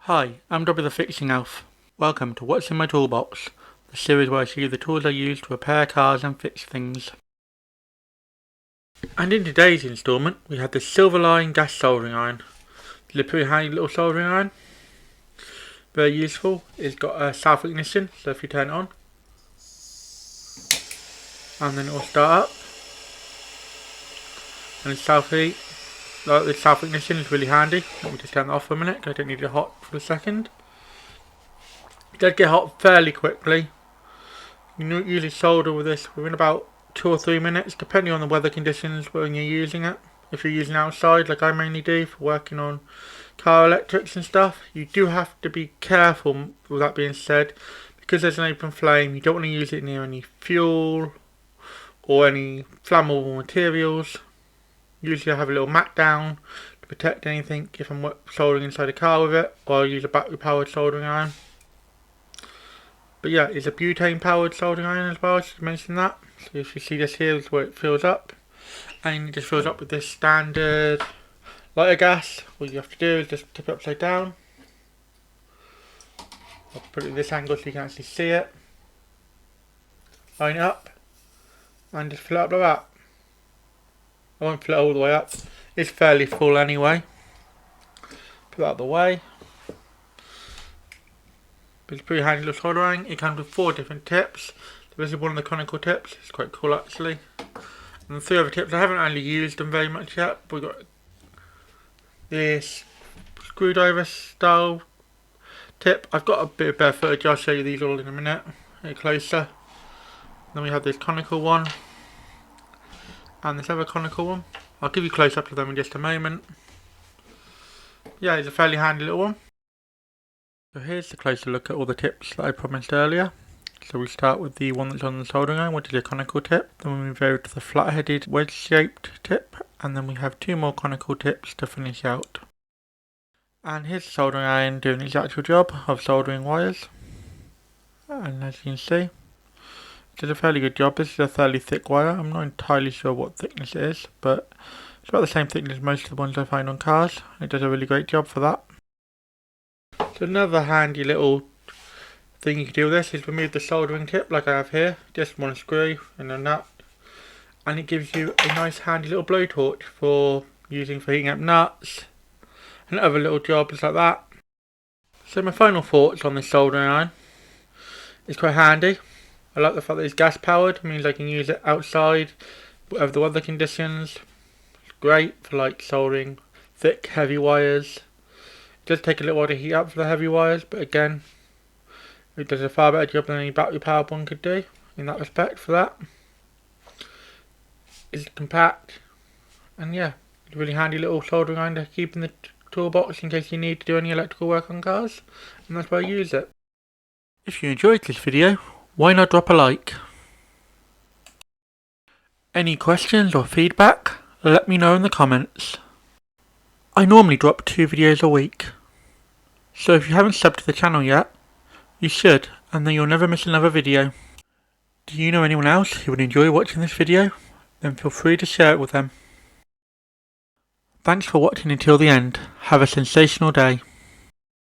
Hi, I'm Dobby the Fixing Elf. Welcome to What's in My Toolbox, the series where I show you the tools I use to repair cars and fix things. And in today's instalment, we have the Silverline Gas Soldering Iron. It's a pretty handy little soldering iron. Very useful. It's got a self ignition, so if you turn it on, and then it will start up. And it's self heat. Like the self ignition is really handy. Let me just turn it off for a minute because I don't need it hot for a second. It does get hot fairly quickly. You usually solder with this within about 2 or 3 minutes, depending on the weather conditions when you're using it. If you're using it outside, like I mainly do for working on car electrics and stuff, you do have to be careful. With that being said, because there's an open flame, you don't want to use it near any fuel or any flammable materials. Usually I have a little mat down to protect anything if I'm soldering inside a car with it, or I use a battery powered soldering iron. But yeah, it's a butane powered soldering iron as well, I should mention that. So if you see this here is where it fills up, and it just fills up with this standard lighter gas. All you have to do is just tip it upside down. I'll put it at this angle so you can actually see it. Line it up and just fill it up like that. I won't fill it all the way up. It's fairly full anyway. Put that out of the way. But it's a pretty handy little soldering. It comes with 4 different tips. This is one of the conical tips. It's quite cool actually. And the 3 other tips, I haven't actually used them very much yet. But we've got this screwdriver style tip. I've got a bit of bare footage. I'll show you these all in a minute. A bit closer. Then we have this conical one. And this other conical one. I'll give you close up to them in just a moment. Yeah, it's a fairly handy little one. So here's the closer look at all the tips that I promised earlier. So we start with the one that's on the soldering iron, which is a conical tip. Then we move over to the flat-headed wedge-shaped tip. And then we have 2 more conical tips to finish out. And here's the soldering iron doing its actual job of soldering wires. And as you can see, it does a fairly good job. This is a fairly thick wire. I'm not entirely sure what thickness it is, but it's about the same thickness as most of the ones I find on cars. It does a really great job for that. So another handy little thing you can do with this is remove the soldering tip like I have here. Just one screw and a nut. And it gives you a nice handy little blowtorch for using for heating up nuts and other little jobs like that. So my final thoughts on this soldering iron. It's quite handy. I like the fact that it's gas powered. It means I can use it outside, whatever the weather conditions. It's great for like soldering thick, heavy wires. It does take a little while to heat up for the heavy wires, but again, it does a far better job than any battery powered one could do in that respect for that. It's compact, and yeah, it's a really handy little soldering iron to keep in the toolbox in case you need to do any electrical work on cars, and that's why I use it. If you enjoyed this video, why not drop a like? Any questions or feedback? Let me know in the comments. I normally drop 2 videos a week, so if you haven't subbed to the channel yet, you should, and then you'll never miss another video. Do you know anyone else who would enjoy watching this video? Then feel free to share it with them. Thanks for watching until the end. Have a sensational day.